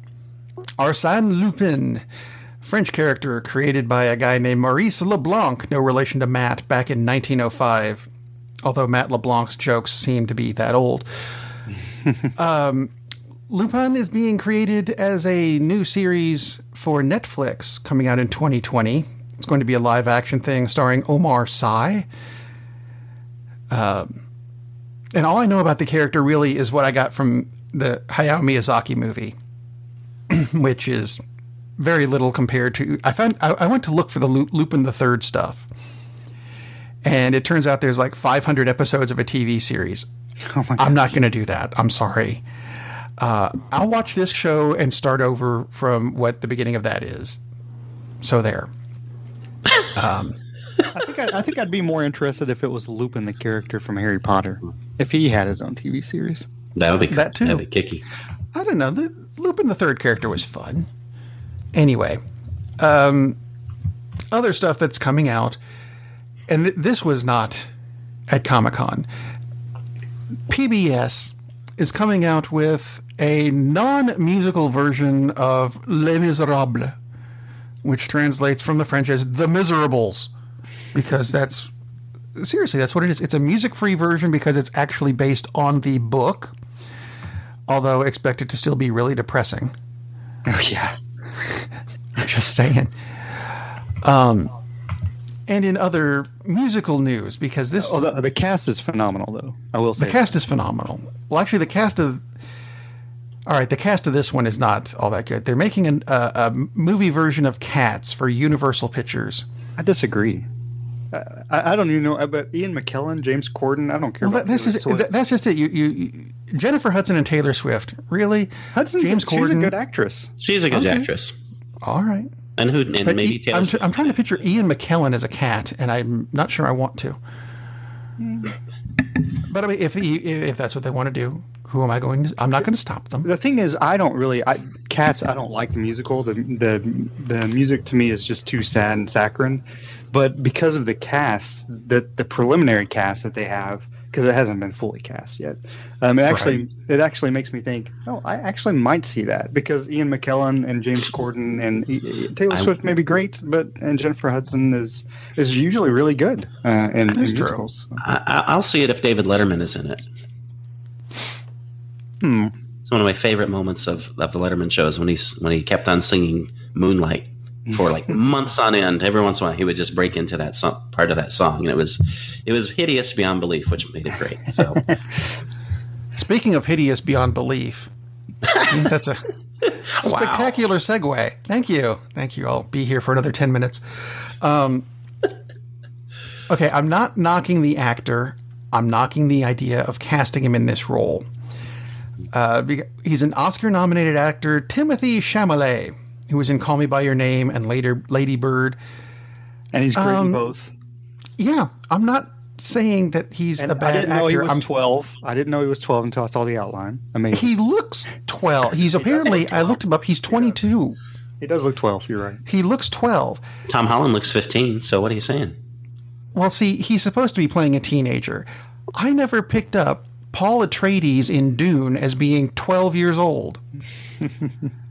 Arsène Lupin, French character created by a guy named Maurice Leblanc, no relation to Matt, back in 1905. Although Matt LeBlanc's jokes seem to be that old. Lupin is being created as a new series for Netflix coming out in 2020. It's going to be a live-action thing starring Omar Sy. And all I know about the character really is what I got from the Hayao Miyazaki movie, which is very little compared to... I went to look for the Lupin the Third stuff, and it turns out there's 500 episodes of a TV series. Oh my God. I'm not going to do that. I'm sorry. I'll watch this show and start over from what the beginning of that is. So there. I think I'd be more interested if it was Lupin, the character from Harry Potter, if he had his own TV series. That would be that too. That'd be kicky. I don't know. The Lupin the Third character was fun. Anyway, other stuff that's coming out, and this was not at Comic-Con. PBS is coming out with a non-musical version of Les Miserables, which translates from the French as The Miserables, because that's what it is. It's a music-free version because it's actually based on the book, although expected to still be really depressing. Oh, yeah. Just saying. And in other musical news, because this... the cast is phenomenal, though. I will say the cast is phenomenal. Well, actually, the cast of this one is not all that good. They're making a movie version of Cats for Universal Pictures. I disagree. I don't even know, but Ian McKellen, James Corden, I don't care about that's just it. You Jennifer Hudson and Taylor Swift. Really? James Corden. She's a good actress. She's a good actress. All right. And maybe Taylor Swift. I'm trying to picture Ian McKellen as a cat, and I'm not sure I want to. But I mean, if that's what they want to do, who am I going to? I'm not going to stop them. The thing is, Cats. I don't like the musical. The music to me is just too sad and saccharine. But because of the cast, the preliminary cast that they have, because it hasn't been fully cast yet, it actually makes me think, oh, I actually might see that, because Ian McKellen and James Corden and Taylor Swift may be great, and Jennifer Hudson is usually really good in musicals. I'll see it if David Letterman is in it. It's one of my favorite moments of the Letterman shows when he kept on singing Moonlight for like months on end. Every once in a while, he would just break into that part of that song, and it was hideous beyond belief, which made it great. So, speaking of hideous beyond belief, that's a spectacular segue. Thank you. I'll be here for another 10 minutes. Okay, I'm not knocking the actor. I'm knocking the idea of casting him in this role. He's an Oscar-nominated actor, Timothée Chalamet, who was in Call Me by Your Name and later Lady Bird. And he's great in both. Yeah, I'm not saying that he's a bad actor. I didn't know he was 12. I didn't know he was 12 until I saw the outline. Amazing. He looks 12. He's apparently, I looked him up, he's 22. He does look 12, you're right. He looks 12. Tom Holland looks 15, so what are you saying? Well, see, he's supposed to be playing a teenager. I never picked up Paul Atreides in Dune as being 12 years old.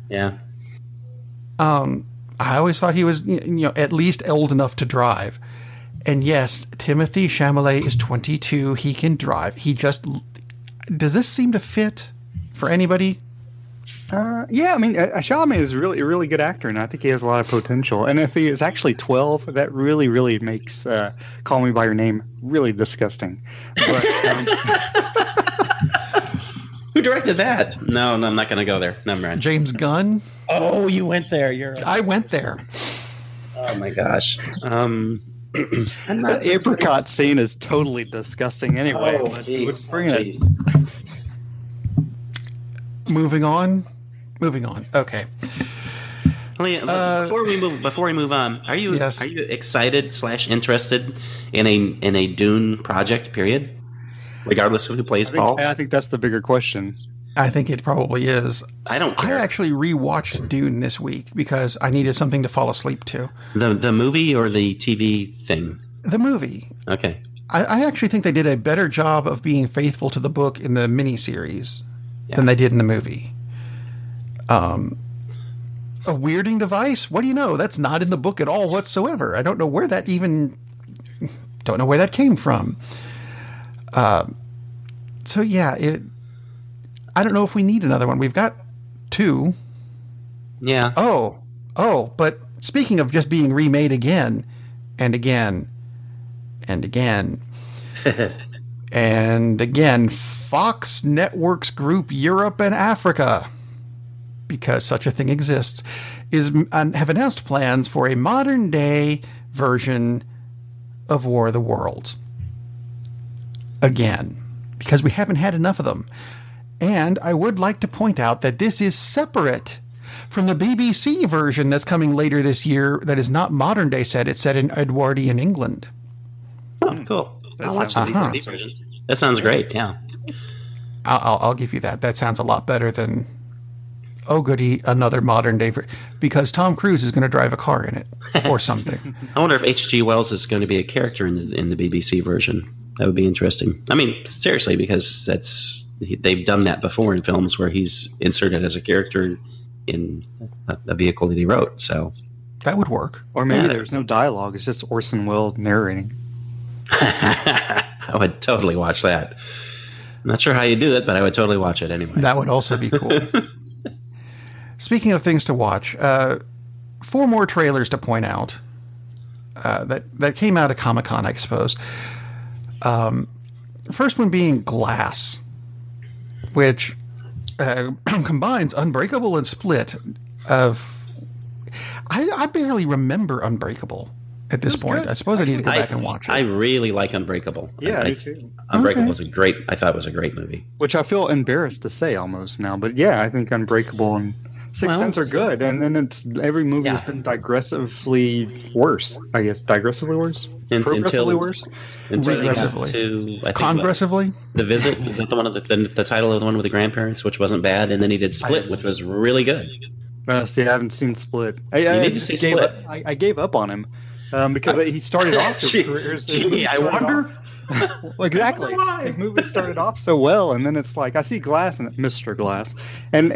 Yeah. I always thought he was, at least old enough to drive. And yes, Timothée Chalamet is 22. He can drive. Does this seem to fit for anybody? Yeah, I mean, Chalamet is really a really good actor, and I think he has a lot of potential. And if he is actually 12, that really, really makes Call Me by Your Name really disgusting. But, who directed that? No, I'm not going to go there. Never mind. James Gunn. Oh, you went there. I went there. Oh my gosh. That apricot scene is totally disgusting anyway. Oh, jeez. Moving on. Okay. Before we move on, are you excited / interested in a Dune project? Period. Regardless of who plays Paul. I think that's the bigger question. I think it probably is. I don't care. I actually rewatched Dune this week because I needed something to fall asleep to. The movie or the TV thing? The movie. Okay. I actually think they did a better job of being faithful to the book in the miniseries than they did in the movie. A weirding device? What do you know? That's not in the book at all whatsoever. I don't know where that came from. So yeah, I don't know if we need another one. We've got 2. Yeah. Oh, but speaking of just being remade again and again and again and again, Fox Networks Group Europe and Africa, because such a thing exists, have announced plans for a modern day version of War of the Worlds. Again, because we haven't had enough of them. And I would like to point out that this is separate from the BBC version that's coming later this year that is not modern day set. It's set in Edwardian England. Oh, cool. I'll watch the BBC version. That sounds great, yeah. I'll give you that. That sounds a lot better than, oh goody, another modern day, because Tom Cruise is going to drive a car in it or something. I wonder if H.G. Wells is going to be a character in the BBC version. That would be interesting. I mean, seriously, because they've done that before in films where he's inserted as a character in a vehicle that he wrote. So that would work. Or maybe there's no dialogue. It's just Orson Welles narrating. I would totally watch that. I'm not sure how you do it, but I would totally watch it anyway. That would also be cool. Speaking of things to watch, 4 more trailers to point out that came out of Comic-Con, I suppose. First one being Glass, which combines Unbreakable and Split. I barely remember Unbreakable at this point. Good. I suppose I need to go back and watch it. I really like Unbreakable. Yeah, me too. Unbreakable was I thought it was a great movie. Which I feel embarrassed to say almost now, but yeah, I think Unbreakable and Sixth Sense are good, and then every movie has been digressively worse. I guess digressively worse, progressively worse, regressively, congressively. The Visit, is that the one of the title of the one with the grandparents, which wasn't bad, and then he did Split, which was really good. See, I haven't seen Split. I gave up on him because he started off his career. I wonder. Well, exactly. His movies started off so well, and then it's like I see Glass and Mr. Glass, and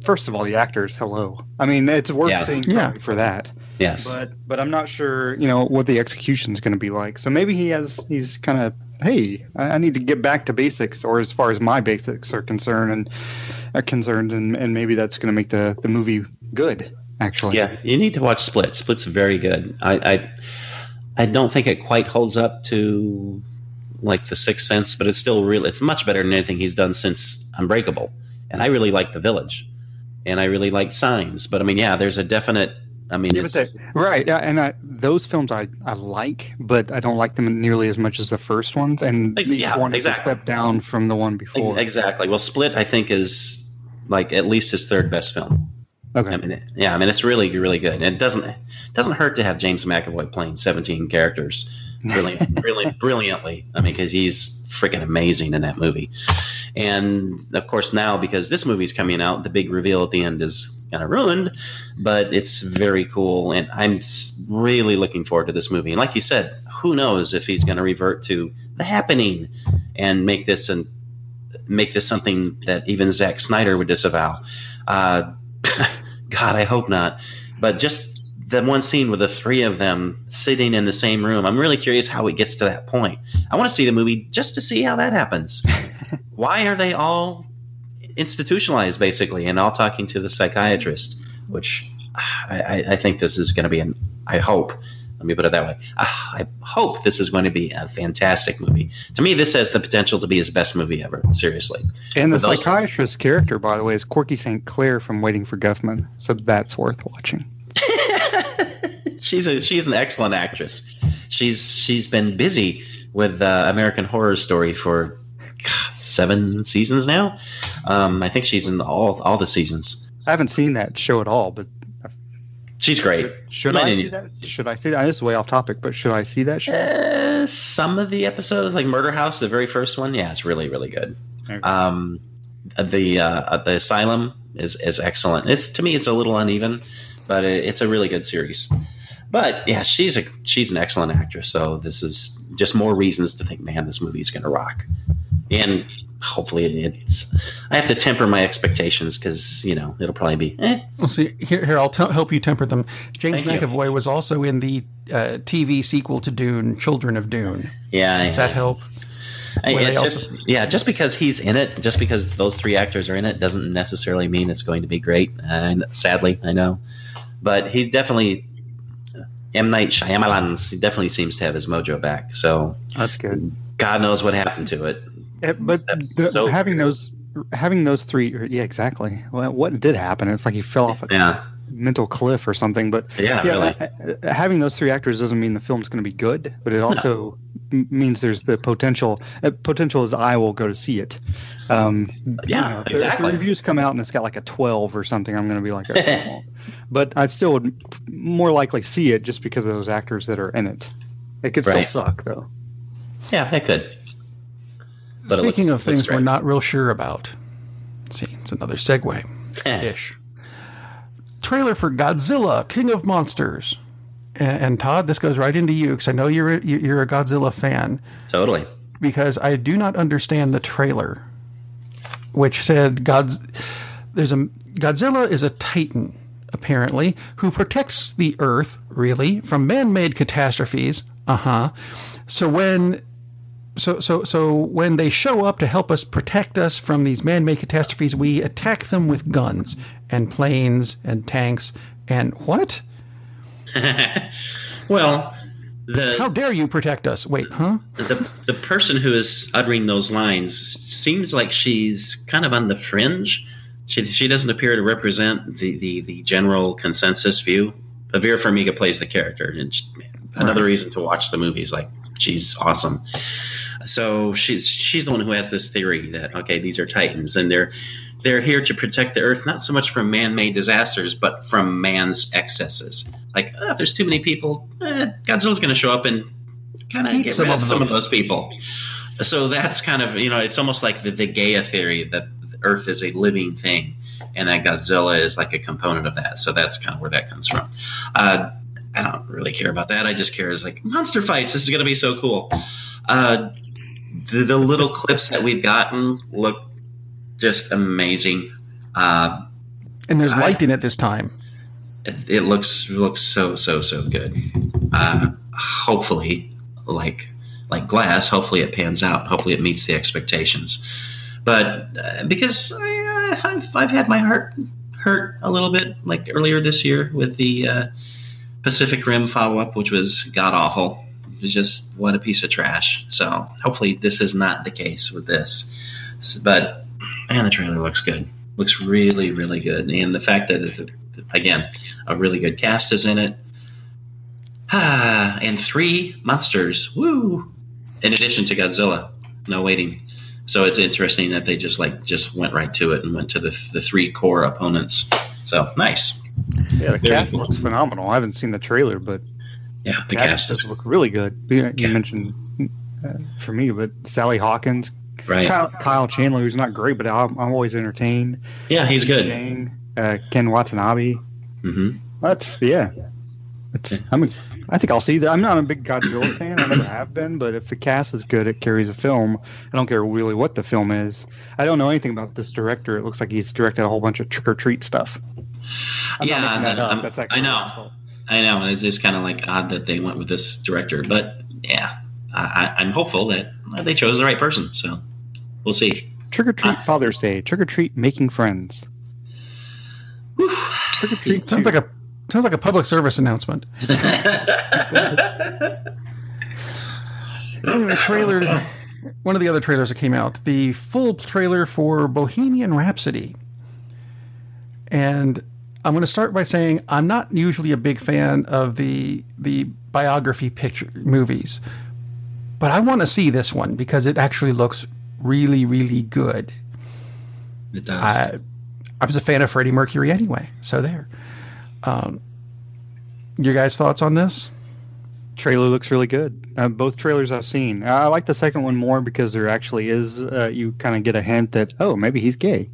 first of all, the actors, hello. I mean, it's worth seeing for that. Yes. But I'm not sure, what the execution is going to be like. So maybe he's kind of, hey, I need to get back to basics, or as far as my basics are concerned, and maybe that's going to make the movie good. Actually, yeah, you need to watch Split. Split's very good. I don't think it quite holds up to like The Sixth Sense, but it's still real. It's much better than anything he's done since Unbreakable. And I really like The Village, and I really like Signs. But I mean, there's a definite. I mean, right. And those films I like, but I don't like them nearly as much as the first ones. And each one is a step down from the one before. Exactly. Well, Split, I think, is like at least his third best film. Okay. I mean, it's really, really good. And it doesn't hurt to have James McAvoy playing 17 characters brilliantly. I mean, because he's freaking amazing in that movie. And of course, now because this movie's coming out, the big reveal at the end is kind of ruined, but it's very cool. And I'm really looking forward to this movie. And like you said, who knows if he's going to revert to The Happening and make this something that even Zack Snyder would disavow. God, I hope not. But just the one scene with the three of them sitting in the same room, I'm really curious how it gets to that point. I want to see the movie just to see how that happens. Why are they all institutionalized, basically, and all talking to the psychiatrist? Which I think this is going to be I hope. Let me put it that way. I hope this is going to be a fantastic movie. To me, this has the potential to be his best movie ever. Seriously. And the psychiatrist character, by the way, is Corky St. Clair from Waiting for Guffman. So that's worth watching. She's an excellent actress. She's been busy with American Horror Story for 7 seasons now. I think she's in all the seasons. I haven't seen that show at all, but she's great. Should I see that? This is way off topic, but should I see that show? Some of the episodes, like Murder House, the very first one, it's really, really good. Okay. The Asylum is excellent. To me, it's a little uneven, but it's a really good series. But yeah, she's an excellent actress. So this is just more reasons to think, man, this movie is going to rock. And hopefully I have to temper my expectations because, it'll probably be Well, see, here I'll help you temper them. James McAvoy was also in the TV sequel to Dune, Children of Dune. Yeah. Does that help? Just because he's in it, just because those three actors are in it, doesn't necessarily mean it's going to be great. And sadly, I know. But he definitely... M. Night Shyamalan, he definitely seems to have his mojo back. So that's good. God knows what happened to it. But having those three, exactly. Well, what did happen? It's like he fell off a mental cliff or something. But really. Having those three actors doesn't mean the film's going to be good, but it also means there's the potential. Potential is I will go to see it. Exactly. If the reviews come out and it's got like a 12 or something, I'm going to be like, oh. But I still would more likely see it just because of those actors that are in it. It could still suck, though. Yeah, it could. But speaking of things we're not real sure about, let's see, it's another segue-ish. Trailer for Godzilla, King of Monsters. And Todd, this goes right into you because I know you're a Godzilla fan. Totally. Because I do not understand the trailer, which said Godzilla is a titan, apparently, who protects the Earth, really, from man-made catastrophes. So when they show up to help us protect us from these man-made catastrophes, we attack them with guns and planes and tanks and what? Well, how dare you protect us? Wait, huh? The person who is uttering those lines seems like she's kind of on the fringe. She doesn't appear to represent the general consensus view. Vera Farmiga plays the character, and another reason to watch the movie is like she's awesome. So she's the one who has this theory that these are titans and they're here to protect the Earth, not so much from man-made disasters, but from man's excesses. Like, if there's too many people, Godzilla's going to show up and kind of get rid of some of those people. So that's kind of, it's almost like the Gaia theory that the Earth is a living thing, and that Godzilla is like a component of that. So that's kind of where that comes from. I don't really care about that. I just care as like monster fights. This is going to be so cool. The little clips that we've gotten look just amazing. And there's light in it this time. It looks so good. Hopefully, like Glass, hopefully it pans out. Hopefully it meets the expectations. But because I've had my heart hurt a little bit, like earlier this year with the Pacific Rim follow-up, which was god-awful. It was just, what a piece of trash. So hopefully this is not the case with this. But, man, the trailer looks good. Looks really, really good. And the fact that, again, a really good cast is in it. And 3 monsters. Woo! In addition to Godzilla. No waiting. So it's interesting that they just went right to it and went to the 3 core opponents. So, nice. Yeah, the cast looks phenomenal. I haven't seen the trailer, but yeah, the cast does look really good. You mentioned for me, but Sally Hawkins, right? Kyle Chandler, who's not great, but I'm always entertained. Yeah, he's good. Shane, Ken Watanabe. Mm-hmm. I think I'll see that. I'm not a big Godzilla fan. I never have been, but if the cast is good, it carries a film. I don't care really what the film is. I don't know anything about this director. It looks like he's directed a whole bunch of Trick or Treat stuff. That's actually I know. It's just kind of like odd that they went with this director, but yeah, I'm hopeful that they chose the right person. So we'll see. Trick or Treat Father's Day. Trick or Treat Making Friends. Trick or Treat sounds like a public service announcement. Anyway, trailer. One of the other trailers that came out, the full trailer for Bohemian Rhapsody, and I'm going to start by saying I'm not usually a big fan of the biography picture movies, but I want to see this one because it actually looks really, really good. It does. I was a fan of Freddie Mercury anyway, so there. Your guys' thoughts on this? Trailer looks really good. Both trailers I've seen. I like the second one more because there actually is, you kind of get a hint that, oh, maybe he's gay.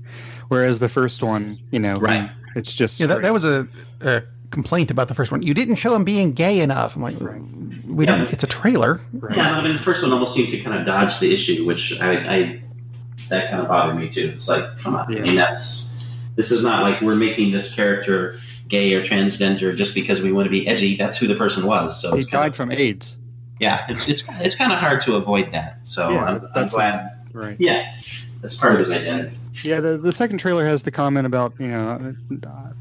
Whereas the first one, right. It's just... Yeah, that was a complaint about the first one. You didn't show him being gay enough. I'm like, we don't. It's a trailer. Right. Yeah, the first one almost seemed to kind of dodge the issue, which I that kind of bothered me too. It's like, come on. Yeah. I mean, this is not like we're making this character gay or transgender just because we want to be edgy. That's who the person was. So he died from AIDS. Yeah, it's kind of hard to avoid that. So yeah, I'm glad. Right. Yeah, that's part of his identity. Yeah, the second trailer has the comment about I'm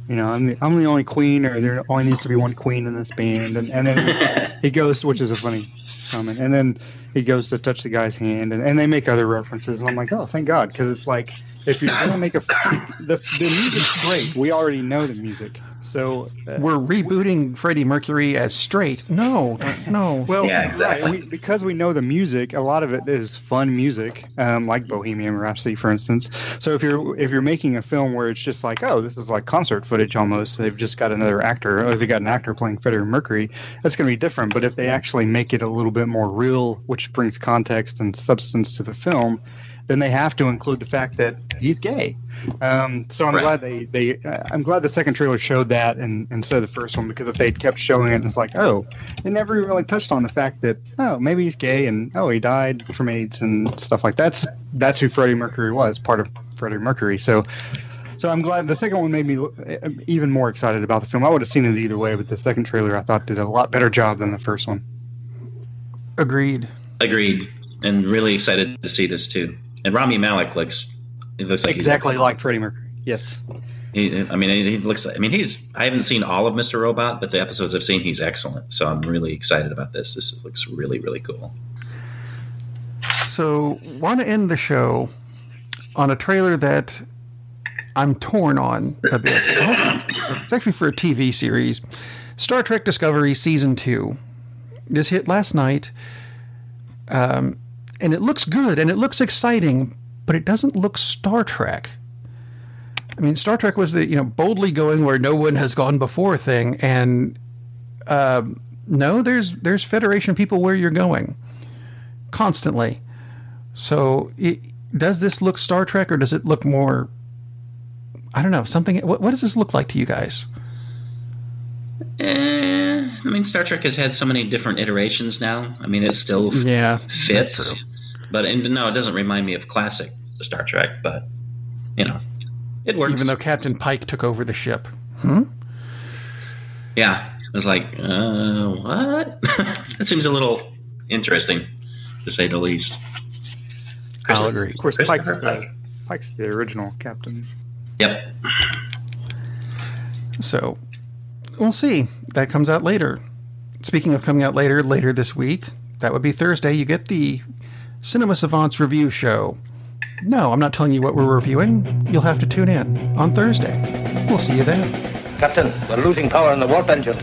the only queen, or there only needs to be one queen in this band, and then he goes, which is a funny comment, and then he goes to touch the guy's hand, and they make other references, and I'm like, oh, thank God, because it's like if you're gonna make the music's great, we already know the music. So we're rebooting Freddie Mercury as straight. No. Well, yeah, exactly. Right, because we know the music, a lot of it is fun music, like Bohemian Rhapsody, for instance. So if you're making a film where it's just like, oh, this is like concert footage almost, they've just got another actor, or they got an actor playing Freddie Mercury, that's going to be different. But if they actually make it a little bit more real, which brings context and substance to the film, then they have to include the fact that he's gay. So I'm glad I'm glad the second trailer showed that instead of the first one, because if they'd kept showing it and it's like, oh, they never really touched on the fact that, oh, maybe he's gay and, oh, he died from AIDS and stuff like that. That's who Freddie Mercury was, part of Freddie Mercury. So I'm glad the second one made me even more excited about the film. I would have seen it either way, but the second trailer I thought did a lot better job than the first one. Agreed. And really excited to see this too. And Rami Malek looks like exactly like Freddie Mercury. Yes. He looks. I haven't seen all of Mr. Robot, but the episodes I've seen, he's excellent. So I'm really excited about this. Looks really, really cool. So, want to end the show on a trailer that I'm torn on a bit. It's actually for a TV series, Star Trek Discovery Season 2. This hit last night. And it looks good, and it looks exciting, but it doesn't look Star Trek. I mean, Star Trek was the, boldly going where no one has gone before thing, and no, there's Federation people where you're going constantly. So does this look Star Trek, or does it look more, I don't know, something? What does this look like to you guys? I mean, Star Trek has had so many different iterations now. I mean, it still fits. That's true. But no, it doesn't remind me of classic Star Trek, but, it works. Even though Captain Pike took over the ship. Yeah. I was like, what? That seems a little interesting, to say the least. I'll agree. Of course, Pike's the original captain. Yep. So, we'll see. That comes out later. Speaking of coming out later this week, that would be Thursday, you get the Cinema Savants review show. No, I'm not telling you what we're reviewing. You'll have to tune in on Thursday. We'll see you then. Captain, we're losing power in the warp engines.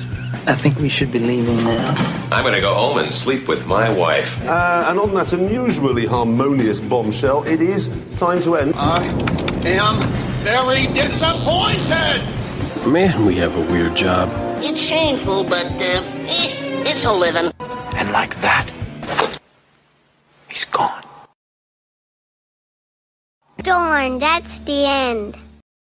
I think we should be leaving now. I'm going to go home and sleep with my wife. And on that unusually harmonious bombshell, it is time to end. I am very disappointed! Man, we have a weird job. It's shameful, but, it's a living. And like that, he's gone. Darn, that's the end.